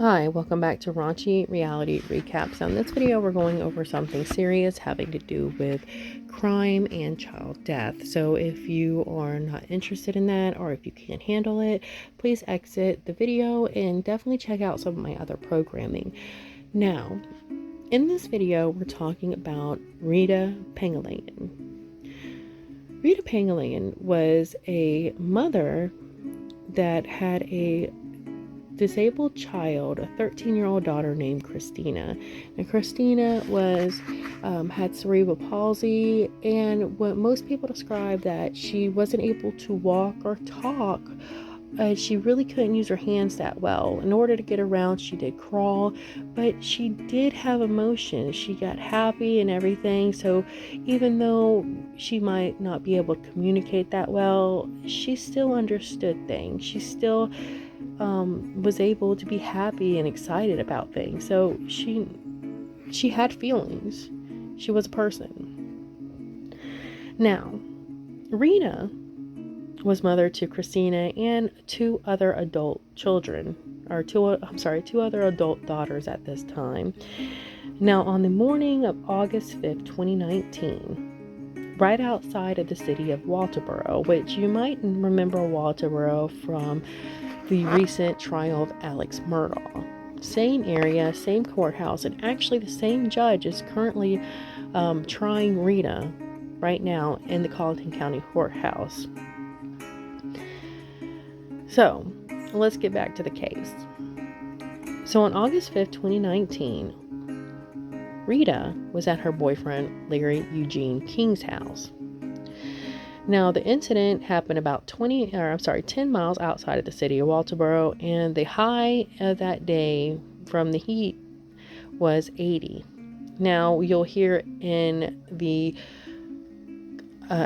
Hi, welcome back to Raunchy Reality Recaps. Now in this video we're going over something serious having to do with crime and child death. So if you are not interested in that or if you can't handle it, please exit the video and definitely check out some of my other programming. Now, in this video we're talking about Rita Pangalangan. Rita Pangalangan was a mother that had a disabled child, a 13-year-old daughter named Cristina. And Cristina had cerebral palsy, and what most people describe that she wasn't able to walk or talk. She really couldn't use her hands that well. In order to get around, she did crawl, but she did have emotions. She got happy and everything. So even though she might not be able to communicate that well, she still understood things. She still was able to be happy and excited about things. So she had feelings. She was a person. Now, Rita was mother to Cristina and two other adult daughters at this time. Now, on the morning of August 5th, 2019, right outside of the city of Walterboro, which you might remember Walterboro from the recent trial of Alex Murdaugh. Same area, same courthouse, and actually the same judge is currently trying Rita right now in the Colleton County Courthouse. So, let's get back to the case. So on August 5th, 2019, Rita was at her boyfriend Larry Eugene King's house. Now, the incident happened about 10 miles outside of the city of Walterboro, and the high of that day from the heat was 80. Now, you'll hear in the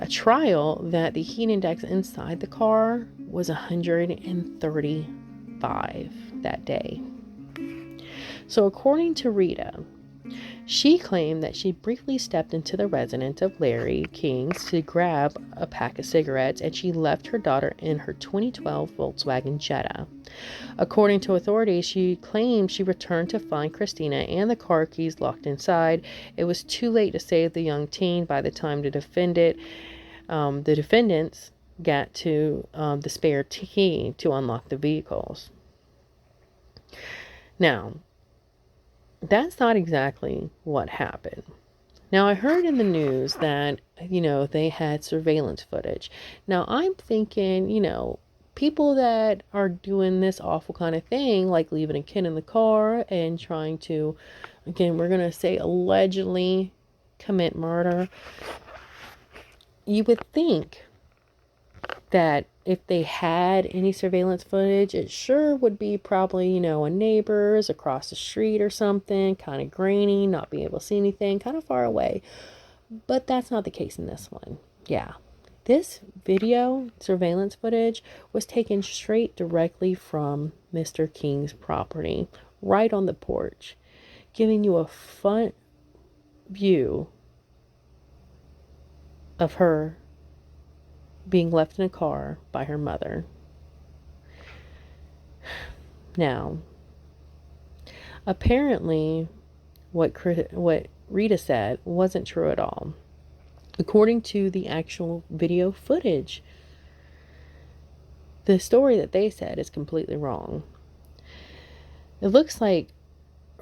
trial that the heat index inside the car was 135 that day. So, according to Rita, she claimed that she briefly stepped into the residence of Larry King's to grab a pack of cigarettes, and she left her daughter in her 2012 Volkswagen Jetta. According to authorities, she claimed she returned to find Cristina and the car keys locked inside. It was too late to save the young teen by the time the defendants got to the spare key to unlock the vehicles. Now, that's not exactly what happened. Now, I heard in the news that, they had surveillance footage. Now, I'm thinking, people that are doing this awful kind of thing, like leaving a kid in the car and trying to, again, we're going to say allegedly commit murder. You would think that if they had any surveillance footage, it sure would be probably, a neighbor's across the street or something, kind of grainy, not being able to see anything, kind of far away. But that's not the case in this one. Yeah. This video surveillance footage was taken straight directly from Mr. King's property, right on the porch, giving you a front view of her being left in a car by her mother. Now, apparently, what Rita said wasn't true at all. According to the actual video footage, the story that they said is completely wrong. It looks like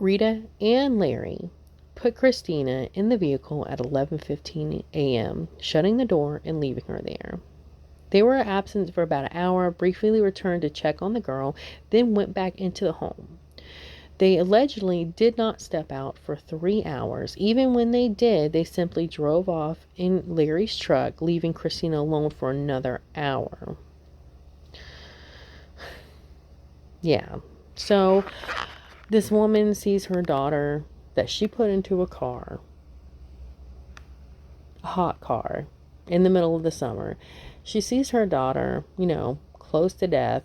Rita and Larry put Cristina in the vehicle at 11:15 a.m., shutting the door and leaving her there. They were absent for about an hour, briefly returned to check on the girl, then went back into the home. They allegedly did not step out for 3 hours. Even when they did, they simply drove off in Larry's truck, leaving Cristina alone for another hour. Yeah. So this woman sees her daughter that she put into a car, a hot car, in the middle of the summer. She sees her daughter, close to death.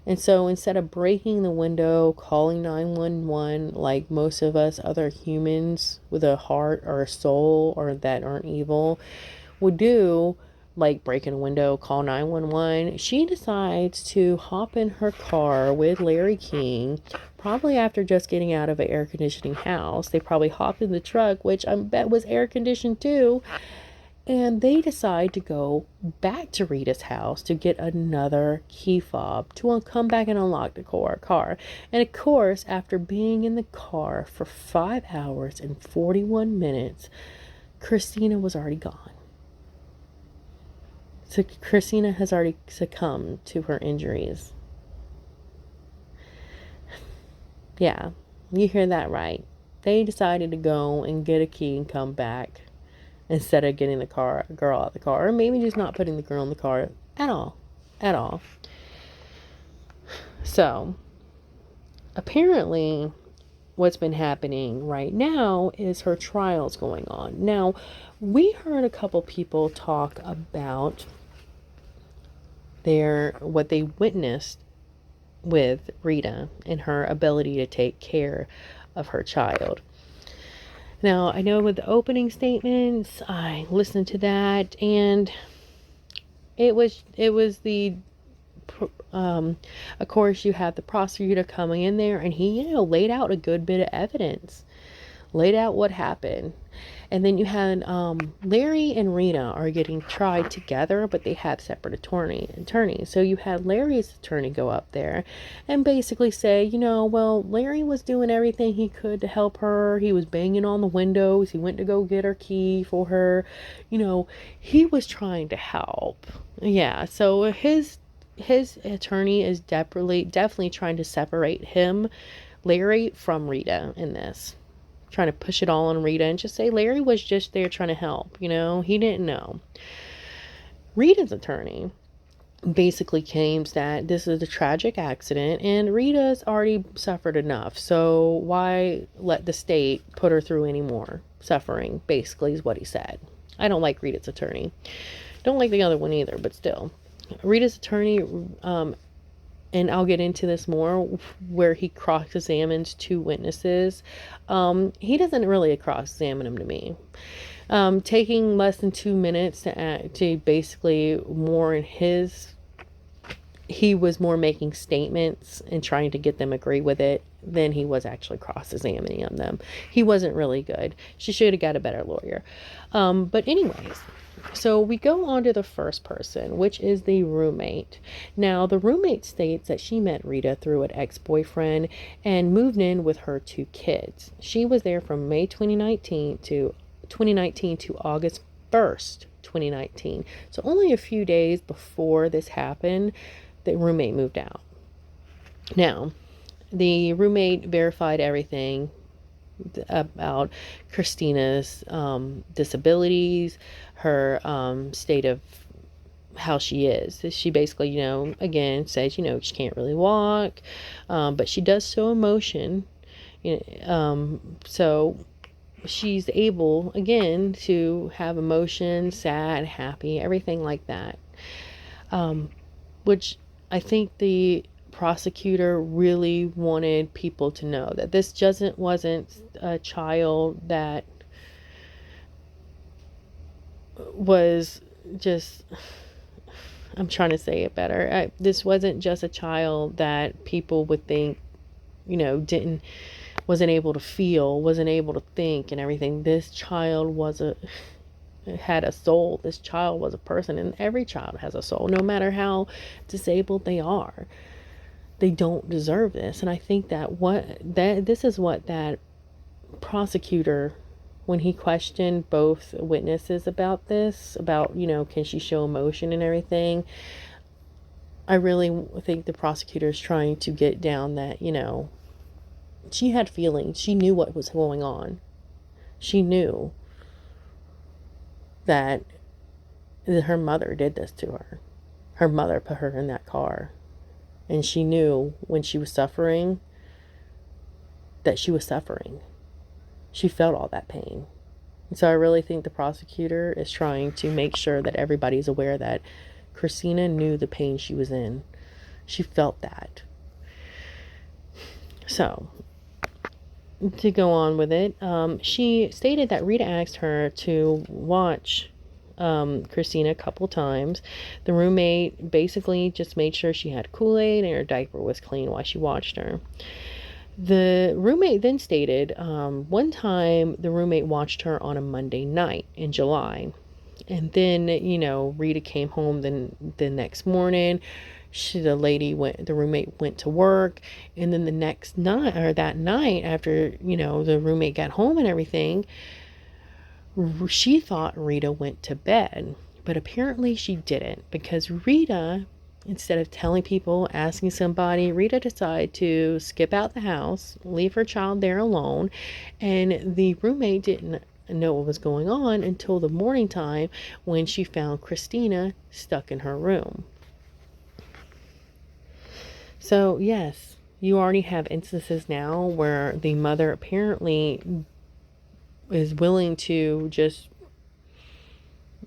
And so instead of breaking the window, calling 911 like most of us other humans with a heart or a soul or that aren't evil would do, like breaking a window, call 911. She decides to hop in her car with Larry King, probably after just getting out of an air conditioning house. They probably hopped in the truck, which I bet was air conditioned too. And they decide to go back to Rita's house to get another key fob to come back and unlock the car. And of course, after being in the car for 5 hours and 41 minutes, Cristina was already gone. So Cristina has already succumbed to her injuries. Yeah, you hear that right. They decided to go and get a key and come back instead of getting the girl out of the car, or maybe just not putting the girl in the car at all. So apparently what's been happening right now is her trial's going on. Now, we heard a couple people talk about what they witnessed with Rita and her ability to take care of her child. Now, I know with the opening statements, I listened to that, and it was of course, you have the prosecutor coming in there, and he, laid out a good bit of evidence, laid out what happened. And then you had Larry and Rita are getting tried together, but they have separate attorneys. So you had Larry's attorney go up there and basically say, well, Larry was doing everything he could to help her. He was banging on the windows. He went to go get her key for her. He was trying to help. Yeah. So his attorney is definitely trying to separate Larry, from Rita in this. Trying to push it all on Rita and just say Larry was just there trying to help. He didn't know. Rita's attorney basically claims that this is a tragic accident and Rita's already suffered enough. So why let the state put her through any more suffering, basically is what he said. I don't like Rita's attorney. Don't like the other one either, but still. Rita's attorney, and I'll get into this more, where he cross-examines two witnesses. He doesn't really cross-examine them to me. Taking less than 2 minutes to basically more in he was more making statements and trying to get them agree with it than he was actually cross-examining on them. He wasn't really good. She should have got a better lawyer. But anyways, so we go on to the first person, which is the roommate. Now, the roommate states that she met Rita through an ex-boyfriend and moved in with her 2 kids. She was there from May 2019 to August 1st, 2019. So only a few days before this happened, the roommate moved out. Now, the roommate verified everything about Cristina's disabilities, her state of how she is. She basically, again says, she can't really walk, but she does show emotion. So she's able, again, to have emotion, sad, happy, everything like that. Which I think the prosecutor really wanted people to know that this wasn't a child that was just, I'm trying to say it better. This wasn't just a child that people would think, wasn't able to feel, wasn't able to think and everything. This child had a soul. This child was a person, and every child has a soul, no matter how disabled they are. They don't deserve this. And I think this is what that prosecutor, when he questioned both witnesses about this, about, can she show emotion and everything, I really think the prosecutor is trying to get down that, she had feelings. She knew what was going on. She knew that her mother did this to her. Her mother put her in that car. And she knew when she was suffering that she was suffering. She felt all that pain. And so I really think the prosecutor is trying to make sure that everybody's aware that Cristina knew the pain she was in. She felt that. So, to go on with it, she stated that Rita asked her to watch Cristina a couple times. The roommate basically just made sure she had Kool-Aid and her diaper was clean while she watched her. The roommate then stated one time the roommate watched her on a Monday night in July. And then, Rita came home the next morning. The roommate went to work. And then the next night, or that night after, the roommate got home and everything, she thought Rita went to bed. But apparently she didn't, because Rita, instead of telling people, asking somebody, Rita decided to skip out the house, leave her child there alone, and the roommate didn't know what was going on until the morning time when she found Cristina stuck in her room. So, yes, you already have instances now where the mother apparently is willing to just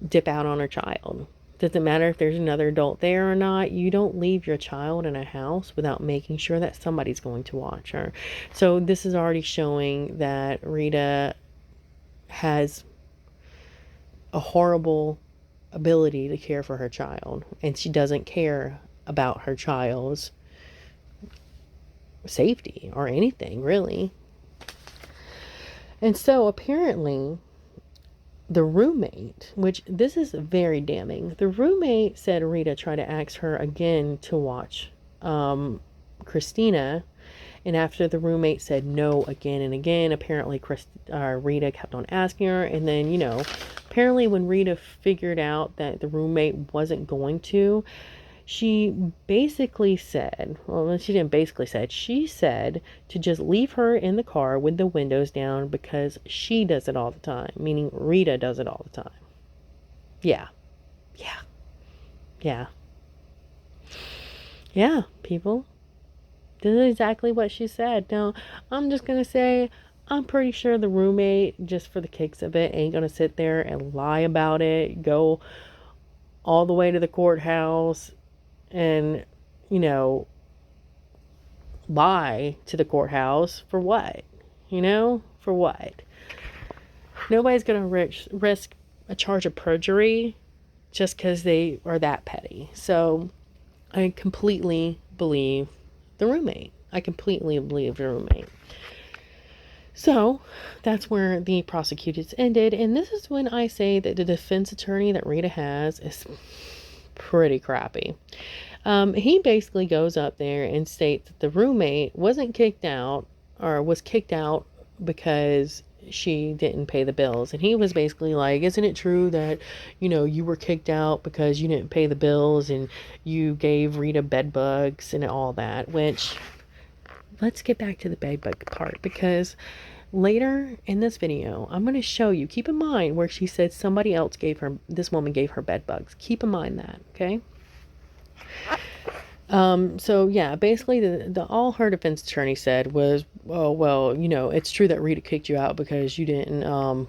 dip out on her child. Doesn't matter if there's another adult there or not. You don't leave your child in a house without making sure that somebody's going to watch her. So this is already showing that Rita has a horrible ability to care for her child, and she doesn't care about her child's safety or anything, really. And so apparently the roommate, which this is very damning, the roommate said Rita tried to ask her again to watch Cristina, and after the roommate said no again and again, apparently Rita kept on asking her. And then, apparently when Rita figured out that the roommate wasn't going to, she basically said, well, she didn't basically said, she said to just leave her in the car with the windows down because she does it all the time, meaning Rita does it all the time. Yeah, people. This is exactly what she said. Now, I'm just going to say, I'm pretty sure the roommate, just for the kicks of it, ain't going to sit there and lie about it, go all the way to the courthouse and, lie to the courthouse for what? For what? Nobody's going to risk a charge of perjury just because they are that petty. So I completely believe the roommate. So that's where the prosecutors ended. And this is when I say that the defense attorney that Rita has is pretty crappy. He basically goes up there and states that the roommate wasn't kicked out, or was kicked out because she didn't pay the bills. And he was basically like, isn't it true that, you were kicked out because you didn't pay the bills and you gave Rita bed bugs and all that, which, let's get back to the bed bug part, because later in this video, I'm going to show you, keep in mind where she said this woman gave her bed bugs. Keep in mind that, okay? So yeah, basically all her defense attorney said was, oh, well, it's true that Rita kicked you out because you didn't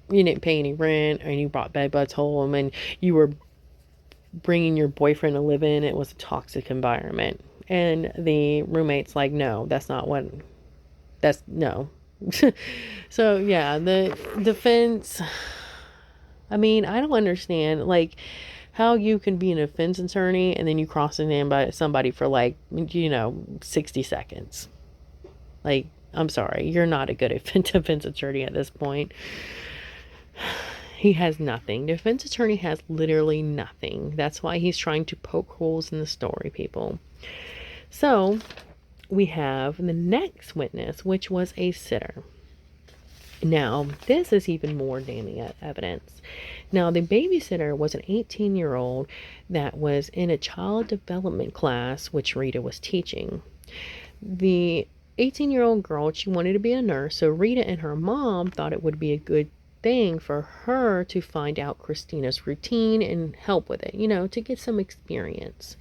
pay any rent, and you brought bed bugs home, and you were bringing your boyfriend to live in. It was a toxic environment. And the roommate's like, no, no. So yeah, the defense, I don't understand, how you can be an defense attorney and then you cross examine somebody for 60 seconds. I'm sorry, you're not a good defense attorney at this point. He has nothing. The defense attorney has literally nothing. That's why he's trying to poke holes in the story, people. So we have the next witness, which was a sitter. Now, this is even more damning evidence. Now, the babysitter was an 18-year-old that was in a child development class, which Rita was teaching. The 18-year-old girl, she wanted to be a nurse, so Rita and her mom thought it would be a good thing for her to find out Cristina's routine and help with it, to get some experience.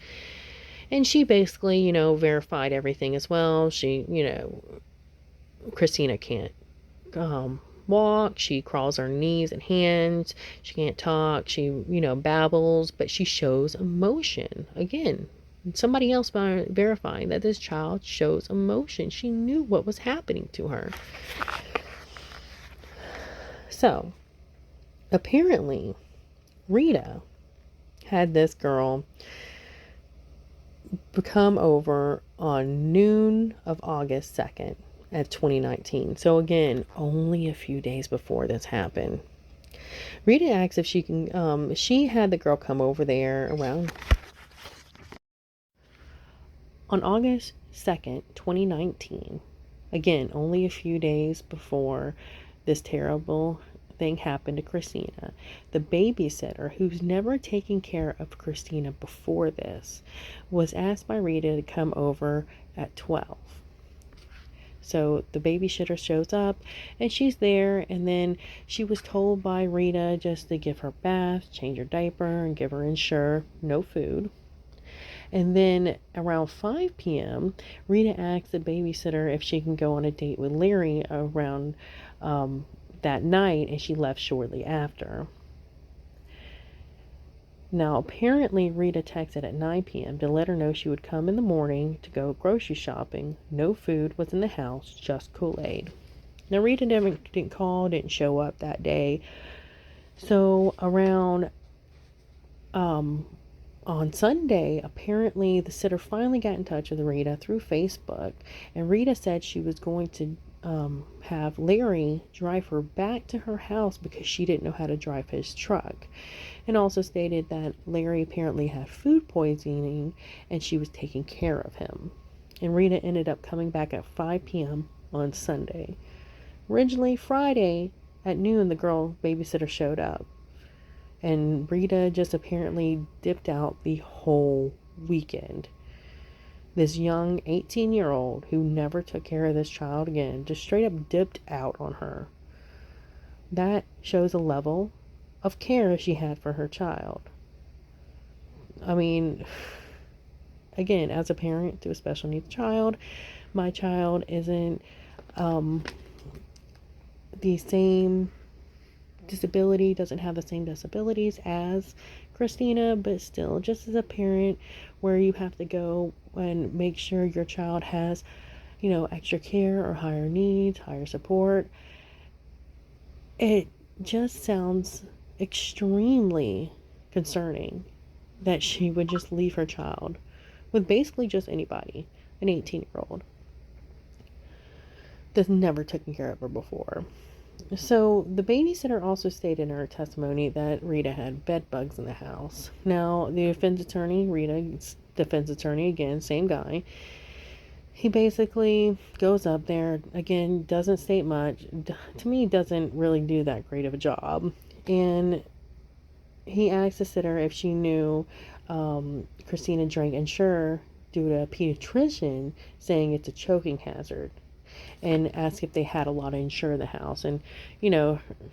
And she basically, verified everything as well. She, Cristina can't walk, she crawls on her knees and hands, she can't talk, she babbles, but she shows emotion. Again, somebody else verifying that this child shows emotion. She knew what was happening to her. So apparently Rita had this girl come over on noon of August 2nd at 2019. So again, only a few days before this happened. Rita asks if she had the girl come over there around on August 2nd, 2019. Again, only a few days before this terrible thing happened to Cristina. The babysitter, who's never taken care of Cristina before this, was asked by Rita to come over at 12. So the babysitter shows up and she's there, and then she was told by Rita just to give her a bath, change her diaper, and give her Ensure, no food. And then around 5 p.m., Rita asks the babysitter if she can go on a date with Larry around that night, and she left shortly after. Now, apparently, Rita texted at 9 p.m. to let her know she would come in the morning to go grocery shopping. No food was in the house, just Kool-Aid. Now, Rita didn't call, didn't show up that day. So, around on Sunday, apparently the sitter finally got in touch with Rita through Facebook, and Rita said she was going to have Larry drive her back to her house because she didn't know how to drive his truck, and also stated that Larry apparently had food poisoning and she was taking care of him. And Rita ended up coming back at 5 p.m. on Sunday. Originally, Friday at noon, the girl babysitter showed up. And Rita just apparently dipped out the whole weekend. This young 18-year-old who never took care of this child again just straight up dipped out on her. That shows a level of care she had for her child. I mean, again, as a parent to a special needs child, my child isn't the same disability, doesn't have the same disabilities as Cristina, but still, just as a parent, where you have to go and make sure your child has, extra care or higher needs, higher support, it just sounds extremely concerning that she would just leave her child with basically just anybody, an 18-year-old that's never taken care of her before. So the babysitter also stated in her testimony that Rita had bed bugs in the house. Now, the defense attorney, Rita's defense attorney, again, same guy, he basically goes up there, again, doesn't state much, to me doesn't really do that great of a job, and he asked the sitter if she knew Cristina drank Ensure due to a pediatrician saying it's a choking hazard, and asked if they had a lot of Ensure in the house. And,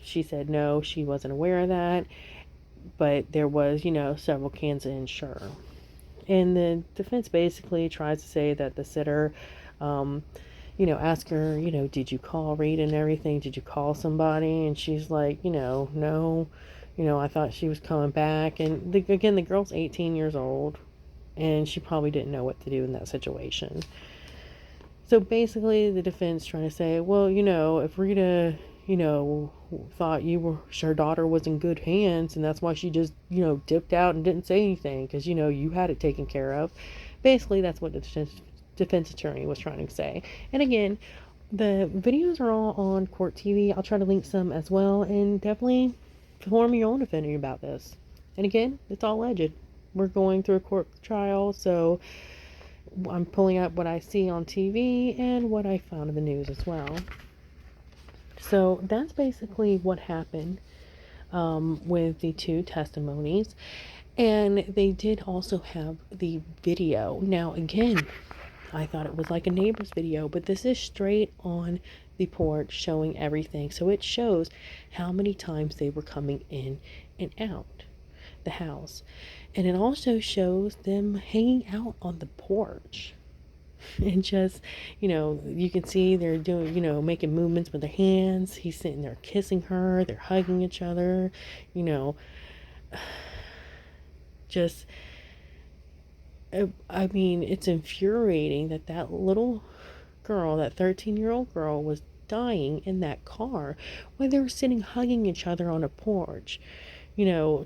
she said no, she wasn't aware of that, but there was, several cans of Ensure. And the defense basically tries to say that the sitter, asked her, did you call Rita and everything? Did you call somebody? And she's like, no, I thought she was coming back. And again, the girl's 18 years old, and she probably didn't know what to do in that situation. So basically, the defense trying to say, well, if Rita, thought her daughter was in good hands, and that's why she just, dipped out and didn't say anything because, you had it taken care of. Basically, that's what the defense attorney was trying to say. And again, the videos are all on Court TV. I'll try to link some as well, and definitely form your own opinion about this. And again, it's all alleged. We're going through a court trial, so I'm pulling up what I see on TV and what I found in the news as well. So that's basically what happened with the two testimonies. And they did also have the video. Now, again, I thought it was like a neighbor's video, but this is straight on the porch showing everything. So it shows how many times they were coming in and out the house. And it also shows them hanging out on the porch. And just, you can see they're doing, making movements with their hands. He's sitting there kissing her. They're hugging each other, just, I mean, it's infuriating that little girl, that 13-year-old girl, was dying in that car while they were sitting hugging each other on a porch.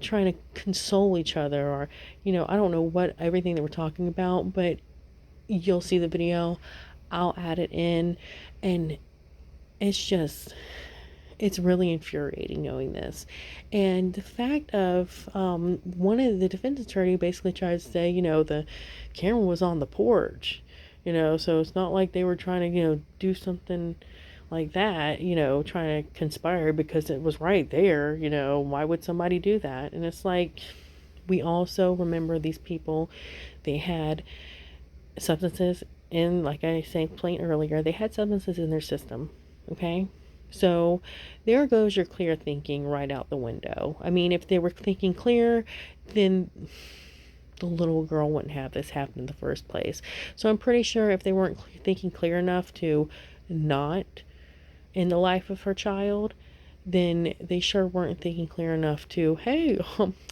trying to console each other, or, I don't know what everything they were talking about, but you'll see the video. I'll add it in, and it's really infuriating knowing this. And the fact of one of the defense attorney basically tries to say, the camera was on the porch, so it's not like they were trying to, do something like that, trying to conspire because it was right there, why would somebody do that? And it's like, we also remember these people, they had substances in, like I explained earlier, they had substances in their system, okay? So there goes your clear thinking right out the window. I mean, if they were thinking clear, then the little girl wouldn't have this happen in the first place. So I'm pretty sure if they weren't thinking clear enough to not in the life of her child, then they sure weren't thinking clear enough to, hey,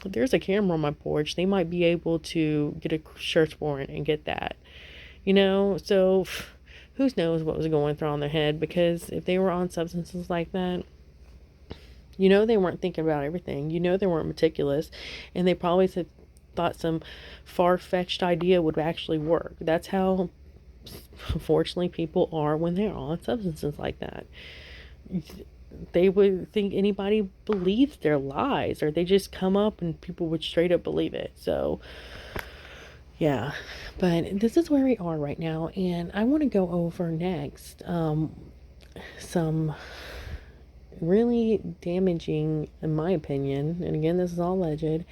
there's a camera on my porch. They might be able to get a search warrant and get that. So who knows what was going through on their head, because if they were on substances like that, they weren't thinking about everything. They weren't meticulous, and they probably thought some far-fetched idea would actually work. That's how, unfortunately, people are when they're on substances like that. They would think anybody believes their lies, or they just come up and people would straight up believe it. So yeah, but this is where we are right now, and I want to go over next some really damaging, in my opinion, and again, this is all alleged,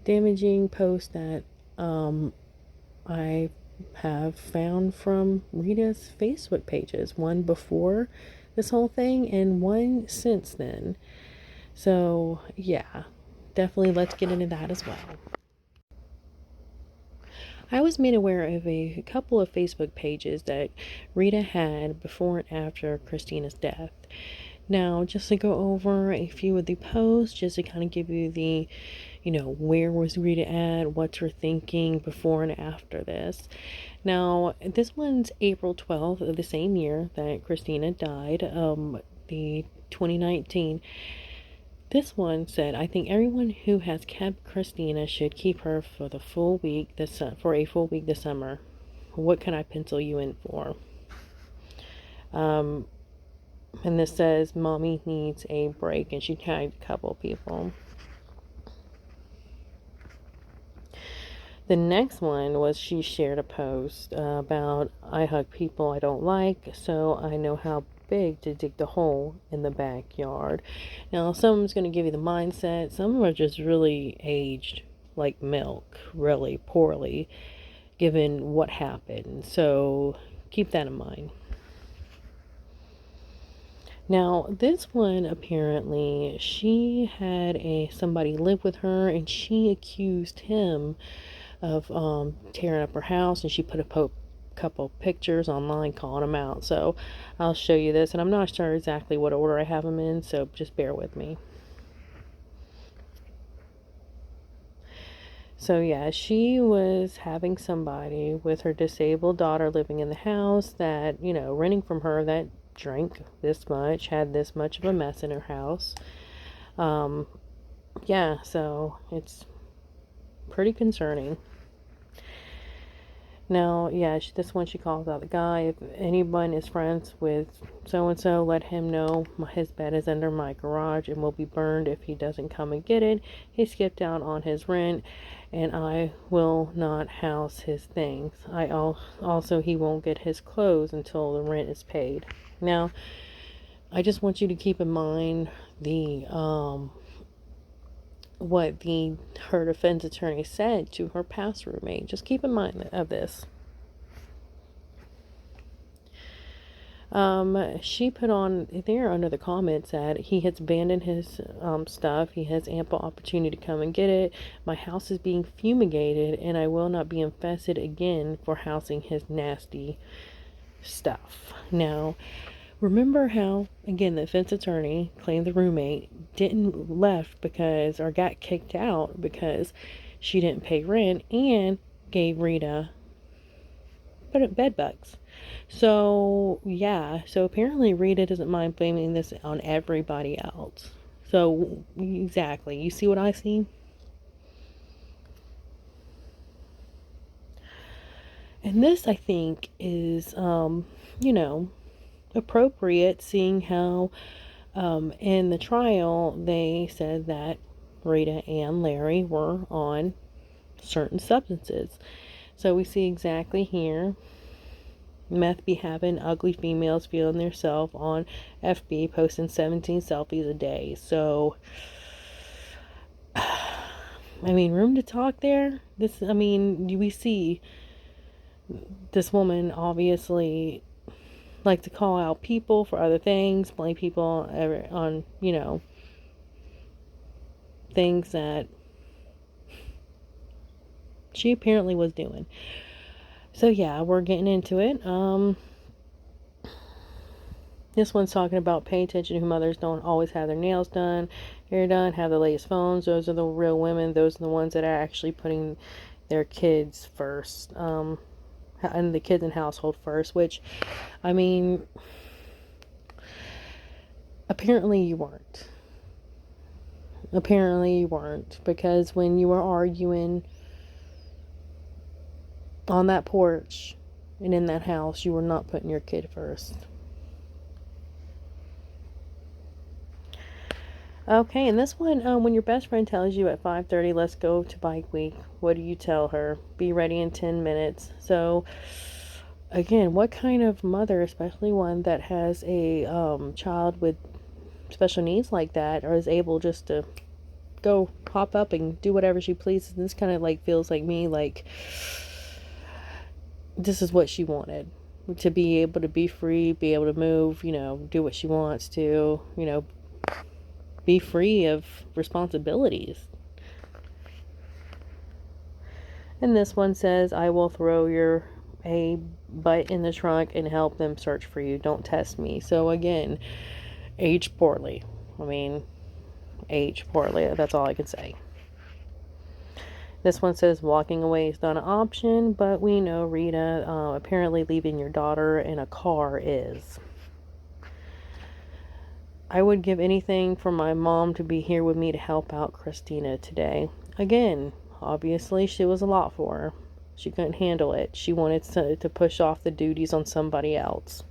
damaging posts that I have found from Rita's Facebook pages. One before this whole thing and one since then. So yeah, definitely let's get into that as well. I was made aware of a couple of Facebook pages that Rita had before and after Cristina's death. Now, just to go over a few of the posts, just to kind of give you the, where was Rita at, what's her thinking before and after this. Now, this one's April 12th of the same year that Cristina died, the 2019. This one said, I think everyone who has kept Cristina should keep her for a full week this summer. What can I pencil you in for? And this says, Mommy needs a break, and she tagged a couple people. The next one was, she shared a post about, I hug people I don't like, so I know how big to dig the hole in the backyard. Now, someone's going to give you the mindset. Some are just really aged like milk, really poorly, given what happened. So keep that in mind. Now, this one, apparently, she had somebody live with her, and she accused him of tearing up her house, and she put a couple pictures online calling him out. So I'll show you this, and I'm not sure exactly what order I have them in, so just bear with me. So yeah, she was having somebody with her disabled daughter living in the house that, renting from her, that drank this much, had this much of a mess in her house. Yeah, so it's pretty concerning. Now, yeah, this one, she calls out the guy. If anyone is friends with so-and-so, let him know his bed is under my garage and will be burned if he doesn't come and get it. He skipped out on his rent, and I will not house his things. Also, he won't get his clothes until the rent is paid. Now, I just want you to keep in mind what her defense attorney said to her past roommate. Just keep in mind of this. She put on there under the comments that he has abandoned his stuff. He has ample opportunity to come and get it. My house is being fumigated, and I will not be infested again for housing his nasty stuff. Now, remember how, again, the defense attorney claimed the roommate got kicked out because she didn't pay rent and gave Rita bed bugs. So yeah, so apparently Rita doesn't mind blaming this on everybody else. So, exactly. You see what I see? And this, I think, is, appropriate, seeing how in the trial they said that Rita and Larry were on certain substances. So we see exactly here, meth be having ugly females feeling themselves on FB, posting 17 selfies a day. So, I mean, room to talk there. We see this woman obviously like to call out people for other things, blame people on, things that she apparently was doing. So yeah, we're getting into it. This one's talking about pay attention to mothers don't always have their nails done, hair done, have the latest phones. Those are the real women. Those are the ones that are actually putting their kids first. And the kids in household first, which, I mean, apparently you weren't. Apparently you weren't, because when you were arguing on that porch and in that house, you were not putting your kid first. Okay, and this one, when your best friend tells you at 5:30, let's go to bike week, what do you tell her? Be ready in 10 minutes. So, again, what kind of mother, especially one that has a child with special needs like that, or is able just to go hop up and do whatever she pleases? This kind of like feels like me, like this is what she wanted, to be able to be free, be able to move, do what she wants to, be free of responsibilities. And this one says, I will throw a butt in the trunk and help them search for you. Don't test me. So again, age poorly. Age poorly. That's all I can say. This one says walking away is not an option, but we know, Rita, apparently leaving your daughter in a car is. I would give anything for my mom to be here with me to help out Cristina today. Again, obviously she was a lot for her. She couldn't handle it. She wanted to push off the duties on somebody else.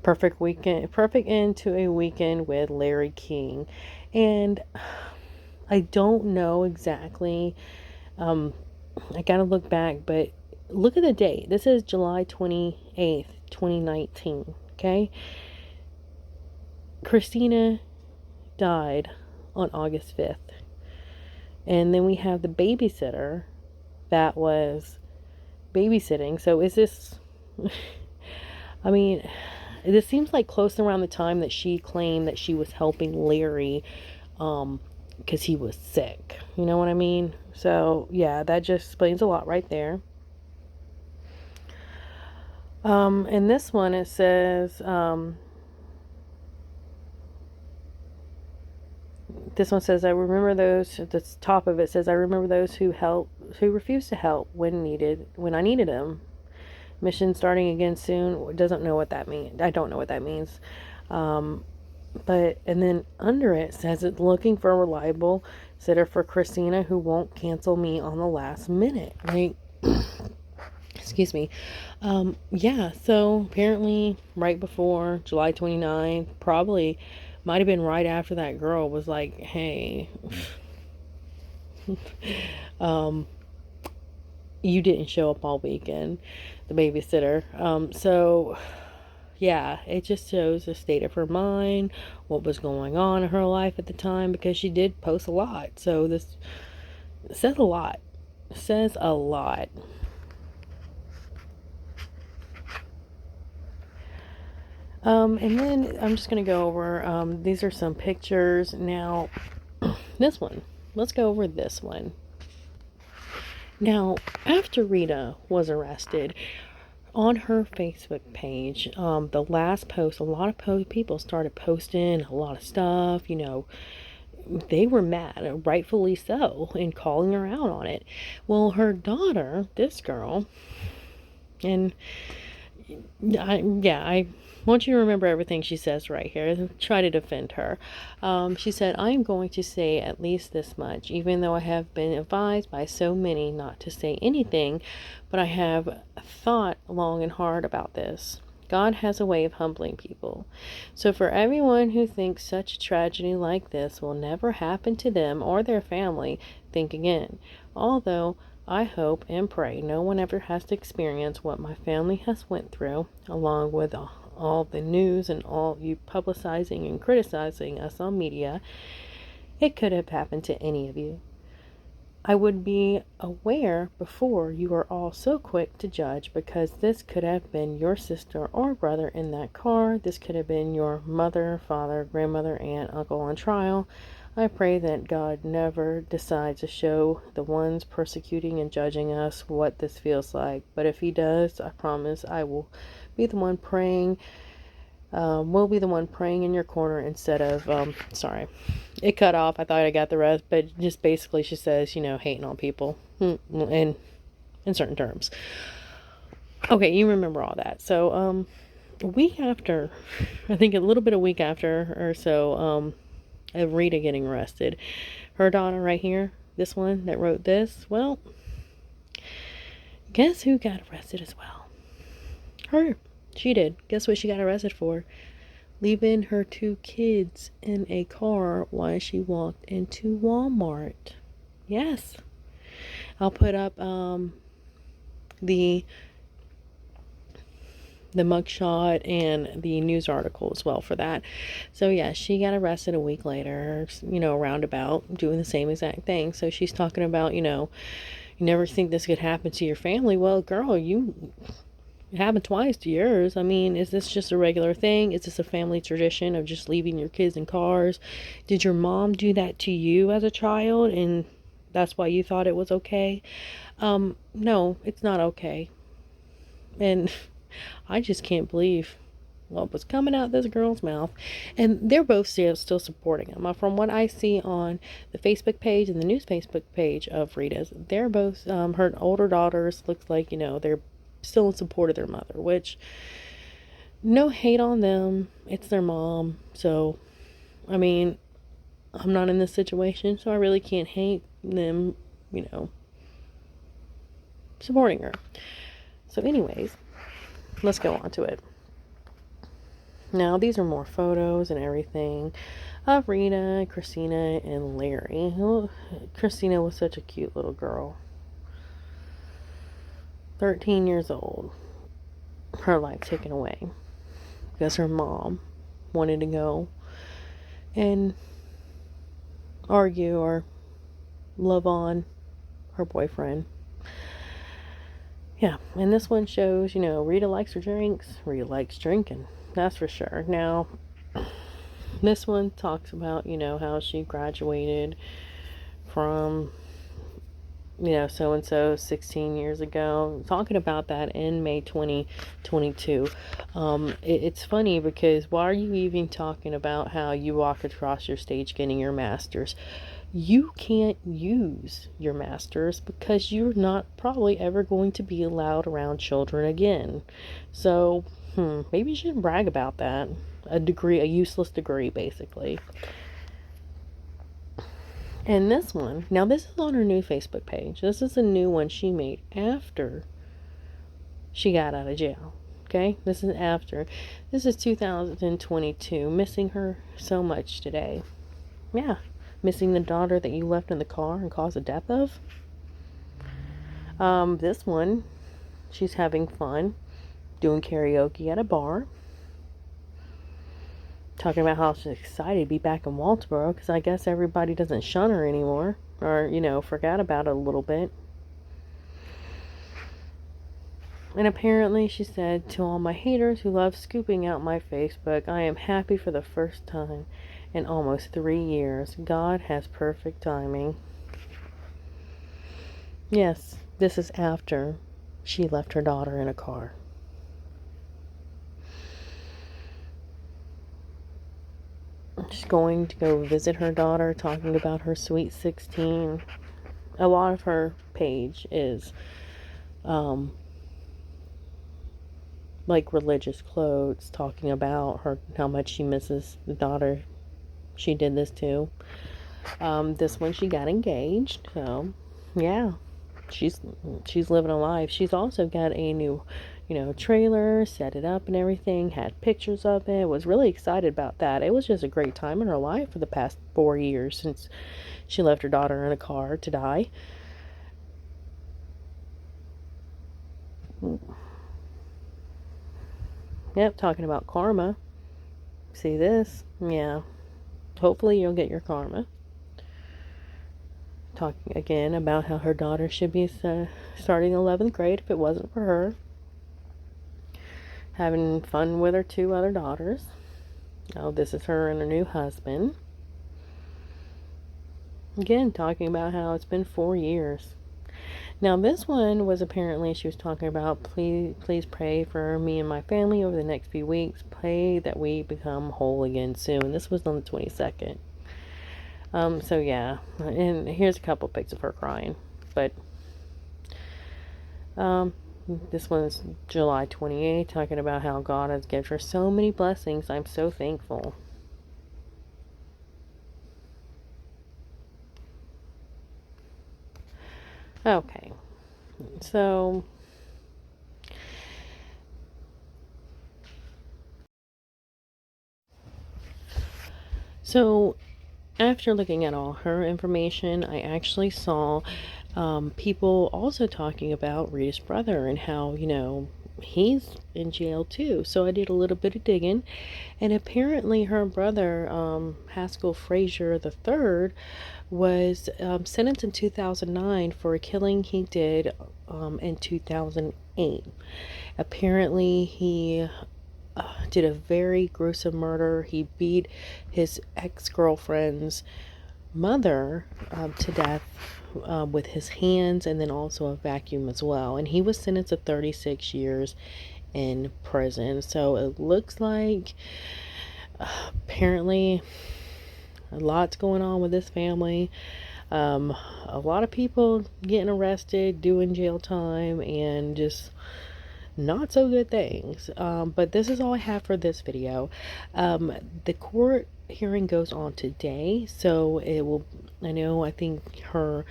Perfect end to a weekend with Larry King. And I don't know exactly, I gotta look back, but look at the date. This is July 28th, 2019, okay? Cristina died on August 5th. And then we have the babysitter that was babysitting. So is this, this seems like close around the time that she claimed that she was helping Larry, because he was sick. You know what I mean? So, yeah, that just explains a lot right there. In this one, it says, this one says, I remember those, at the top of it says, I remember those who refused to help when I needed them. Mission starting again soon. Doesn't know what that means. I don't know what that means. But, and then under it says it's looking for a reliable sitter for Cristina who won't cancel me on the last minute. Like, excuse me. Yeah, so apparently right before July 29th, probably might have been right after that girl was like, hey, you didn't show up all weekend, the babysitter. So yeah, it just shows the state of her mind, what was going on in her life at the time, because she did post a lot. So this says a lot. Says a lot. And then I'm just going to go over, these are some pictures. Now, this one. Let's go over this one. Now, after Rita was arrested, on her Facebook page, the last post, a lot of people started posting a lot of stuff, they were mad, rightfully so, and calling her out on it. Well, her daughter, this girl, and I want you to remember everything she says right here. Try to defend her. She said, I am going to say at least this much, even though I have been advised by so many not to say anything, but I have thought long and hard about this. God has a way of humbling people. So for everyone who thinks such a tragedy like this will never happen to them or their family, think again. Although I hope and pray no one ever has to experience what my family has went through, along with all the news and all you publicizing and criticizing us on media. It could have happened to any of you. I would be aware before you are all so quick to judge, because this could have been your sister or brother in that car. This could have been your mother, father, grandmother, aunt, uncle on trial. I pray that God never decides to show the ones persecuting and judging us what this feels like. But if he does, I promise I will be the one praying. We'll be the one praying in your corner instead of, sorry, it cut off. I thought I got the rest, but just basically she says, hating on people in certain terms. Okay, you remember all that. So, a week after, I think a little bit a week after or so, of Rita getting arrested, her daughter right here, this one that wrote this, well, guess who got arrested as well? Her. She did. Guess what she got arrested for? Leaving her 2 kids in a car while she walked into Walmart. Yes. I'll put up the mugshot and the news article as well for that. So yeah, she got arrested a week later, roundabout, doing the same exact thing. So she's talking about, you never think this could happen to your family. Well, girl, it happened twice to yours. I mean, is this just a regular thing? Is this a family tradition of just leaving your kids in cars? Did your mom do that to you as a child and that's why you thought it was okay? No, it's not okay. And I just can't believe what was coming out this girl's mouth. And they're both still supporting him. From what I see on the Facebook page and the news Facebook page of Rita's, they're both, her older daughters, looks like, they're still in support of their mother, which, no hate on them, it's their mom. So I mean, I'm not in this situation, so I really can't hate them, supporting her. So anyways, let's go on to it. Now these are more photos and everything of Rita, Cristina, and Larry. Oh, Cristina was such a cute little girl, 13 years old, her life taken away because her mom wanted to go and argue or love on her boyfriend. Yeah, and this one shows, Rita likes her drinks. Rita likes drinking, that's for sure. Now, this one talks about, how she graduated from so-and-so 16 years ago, talking about that in May 2022. It's funny because why are you even talking about how you walk across your stage getting your master's? You can't use your master's because you're not probably ever going to be allowed around children again. So, maybe you shouldn't brag about that. A useless degree, basically. And this one, now this is on her new Facebook page. This is a new one she made after she got out of jail. Okay? This is after. This is 2022. Missing her so much today. Yeah. Missing the daughter that you left in the car and caused the death of. This one, she's having fun doing karaoke at a bar. Talking about how she's excited to be back in Walterboro because I guess everybody doesn't shun her anymore or, forgot about it a little bit. And apparently she said, to all my haters who love scooping out my Facebook, I am happy for the first time in almost 3 years. God has perfect timing. Yes, this is after she left her daughter in a car. She's going to go visit her daughter, talking about her sweet 16. A lot of her page is like religious quotes talking about her, how much she misses the daughter she did this to. This one she got engaged, so yeah, she's living a life. She's also got a new, trailer, set it up and everything, had pictures of it, was really excited about that. It was just a great time in her life for the past 4 years since she left her daughter in a car to die. Yep, talking about karma. See this? Yeah. Hopefully you'll get your karma. Talking again about how her daughter should be starting 11th grade if it wasn't for her. Having fun with her two other daughters. Oh, this is her and her new husband. Again, talking about how it's been 4 years. Now, this one was apparently, she was talking about, please pray for me and my family over the next few weeks. Pray that we become whole again soon. This was on the 22nd. So yeah, and here's a couple pics of her crying, but, this one's July 28th, talking about how God has given her so many blessings. I'm so thankful. Okay, so after looking at all her information, I actually saw people also talking about Rita's brother and how, he's in jail too. So I did a little bit of digging, and apparently her brother, Haskell Frazier III, was sentenced in 2009 for a killing he did in 2008. Apparently, he did a very gruesome murder. He beat his ex-girlfriend's mother to death with his hands, and then also a vacuum as well. And he was sentenced to 36 years in prison. So it looks like apparently a lot's going on with this family. A lot of people getting arrested, doing jail time, and just not so good things. But this is all I have for this video. The court hearing goes on today, so it will, I think her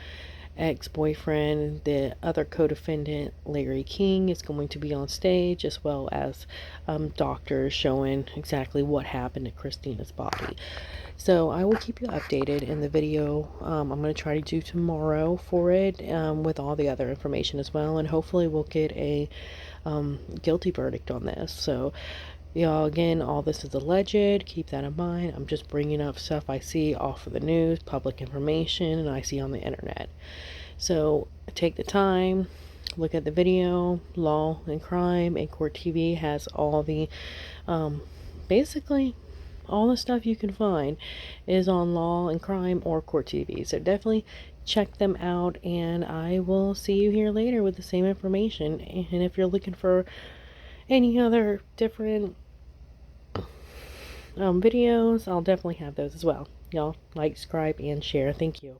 ex-boyfriend, the other co-defendant, Larry King, is going to be on stage, as well as doctors showing exactly what happened to Christina's body. So I will keep you updated in the video. I'm going to try to do tomorrow for it, with all the other information as well, and hopefully we'll get a guilty verdict on this. So y'all, again, all this is alleged. Keep that in mind. I'm just bringing up stuff I see off of the news, public information, and I see on the internet. So take the time, look at the video. Law and Crime and Court TV has all the, basically all the stuff you can find is on Law and Crime or Court TV. So definitely check them out, and I will see you here later with the same information. And if you're looking for any other different videos, I'll definitely have those as well. Y'all like, subscribe, and share. Thank you.